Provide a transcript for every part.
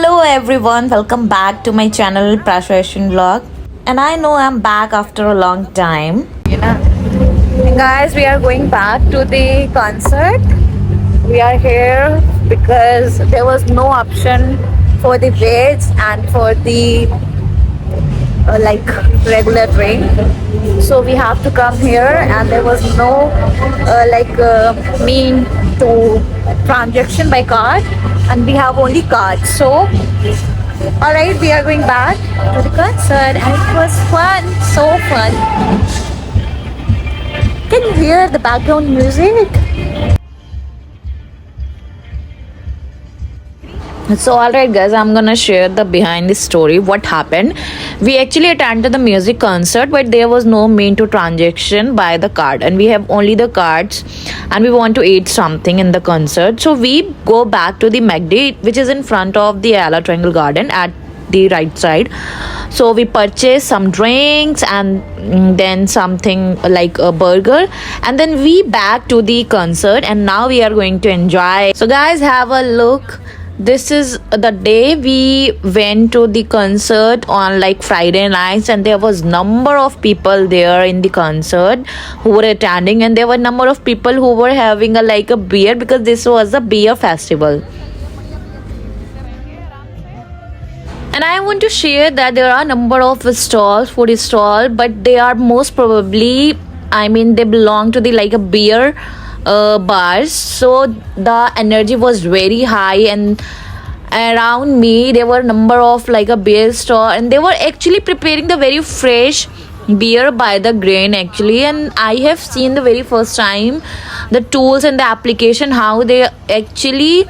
Hello everyone, welcome back to my channel Prashration Vlog. And I know I'm back after a long time. Guys, we are going back to the concert. We are here because there was no option for the veg and for the like regular drink, so we have to come here, and there was no mean to transaction by card, and we have only card. So all right, we are going back to the concert, and it was fun, so fun. Can you hear the background music? So alright guys, I'm gonna share the behind the story what happened. We actually attended the music concert, but there was no mean to transaction by the card, and we have only the cards, and we want to eat something in the concert. So we go back to the Makati, which is in front of the Ayala Triangle Garden at the right side. So we purchased some drinks and then something like a burger, and then we back to the concert, and now we are going to enjoy. So guys, have a look. This is the day we went to the concert on like Friday nights, and there was number of people there in the concert who were attending, and there were number of people who were having a beer, because this was a beer festival. And I want to share that there are a number of stalls, food stall, but they are most probably, they belong to the like a beer bars. So the energy was very high, and around me there were a number of like a beer store, and they were actually preparing the very fresh beer by the grain actually. And I have seen the very first time the tools and the application, how they actually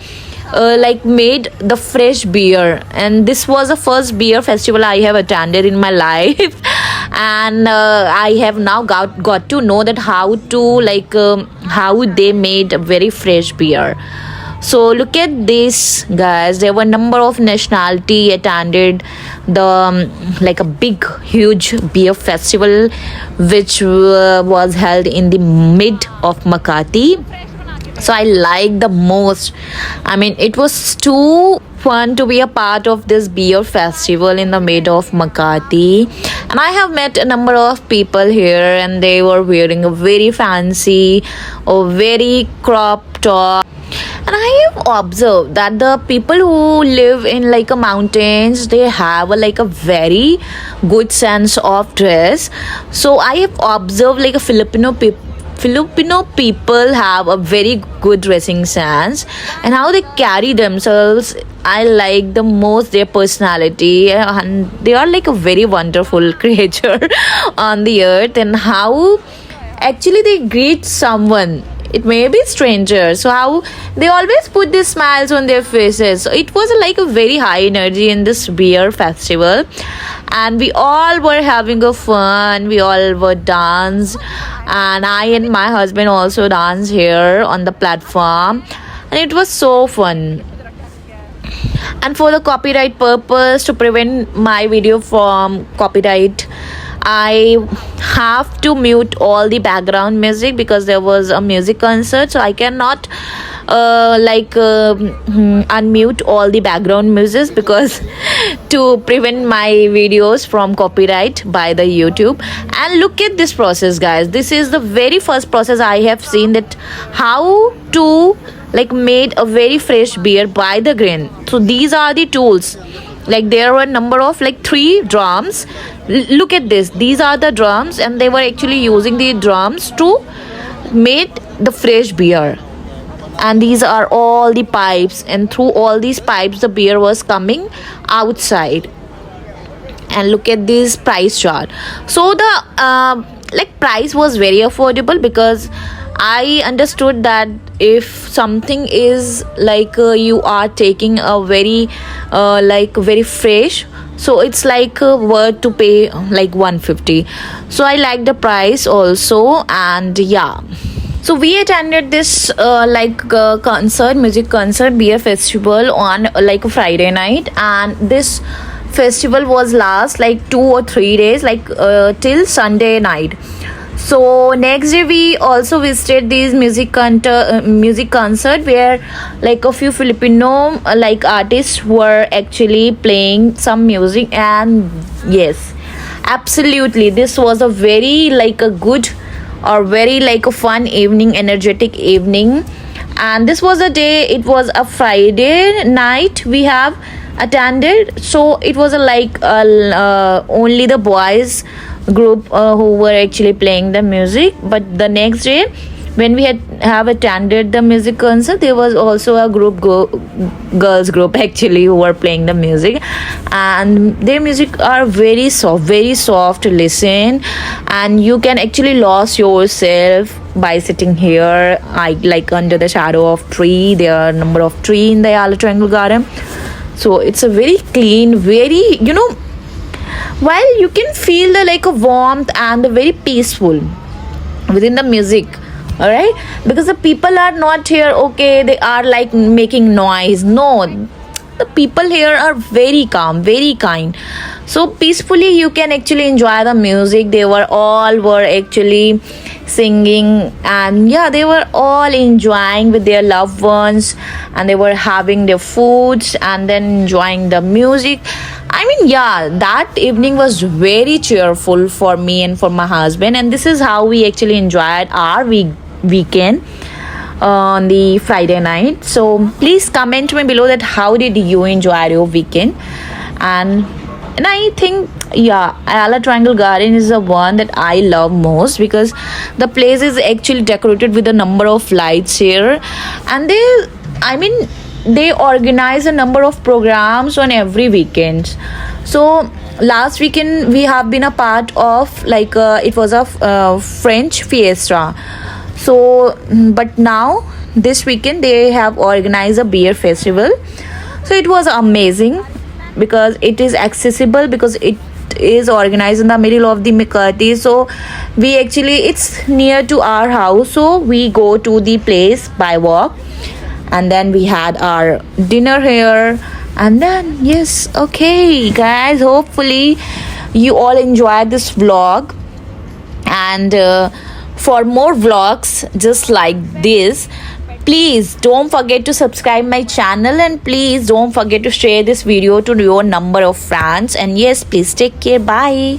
made the fresh beer. And this was the first beer festival I have attended in my life. And I have now got to know that how to how they made a very fresh beer. So look at this guys, there were number of nationality attended the like a big huge beer festival, which was held in the mid of Makati. So I like the most. It was too fun to be a part of this beer festival in the mid of Makati. And I have met a number of people here, and they were wearing a very fancy or very crop top. And I have observed that the people who live in like a mountains, they have a very good sense of dress. So I have observed like a Filipino people have a very good dressing sense, and how they carry themselves, I like the most their personality, and they are like a very wonderful creature on the earth. And how actually they greet someone, it may be strangers, so how they always put these smiles on their faces. So it was like a very high energy in this beer festival, and we all were having a fun, we all were dance, and I and my husband also danced here on the platform, and it was so fun. And for the copyright purpose, to prevent my video from copyright, I have to mute all the background music, because there was a music concert, so I cannot unmute all the background music, because to prevent my videos from copyright by the YouTube. And look at this process guys, this is the very first process I have seen, that how to made a very fresh beer by the grain. So these are the tools. There were a number of 3 drums. Look at this, these are the drums, and they were actually using the drums to make the fresh beer. And these are all the pipes, and through all these pipes the beer was coming outside. And look at this price chart. So the price was very affordable, because I understood that if something is you are taking a very very fresh, so it's worth to pay 150. So I like the price also. And yeah, so we attended this concert, music concert, beer festival on a Friday night, and this festival was last 2 or 3 days till Sunday night. So next day we also visited this music concert where like a few Filipino like artists were actually playing some music. And yes, absolutely, this was a very like a good or very like a fun evening, energetic evening. And this was a day, it was a Friday night we have attended. So it was a like only the boys group who were actually playing the music. But the next day when we had have attended the music concert, there was also a girls group actually who were playing the music. And their music are very soft to listen, and you can actually lose yourself by sitting here, like under the shadow of tree. There are a number of tree in the Ayala Triangle Garden. So it's a very clean, very, while you can feel the like a warmth and the very peaceful within the music. All right, because the people are not here, okay, they are like making noise. No, the people here are very calm, very kind. So peacefully you can actually enjoy the music. They were actually singing, and yeah, they were all enjoying with their loved ones, and they were having their foods and then enjoying the music. I mean, yeah, that evening was very cheerful for me and for my husband, and this is how we actually enjoyed our weekend on the Friday night. So please comment me below that how did you enjoy your weekend. And I think, yeah, Ayala Triangle Garden is the one that I love most, because the place is actually decorated with a number of lights here. And they organize a number of programs on every weekend. So last weekend we have been a part of like it was a French fiesta. So but now this weekend they have organized a beer festival. So it was amazing because it is accessible, because it is organized in the middle of the Makati. So we actually, it's near to our house, so we go to the place by walk, and then we had our dinner here. And then yes, okay guys, hopefully you all enjoyed this vlog. And for more vlogs just like this, please don't forget to subscribe my channel, and please don't forget to share this video to your number of friends. And yes, please take care. Bye.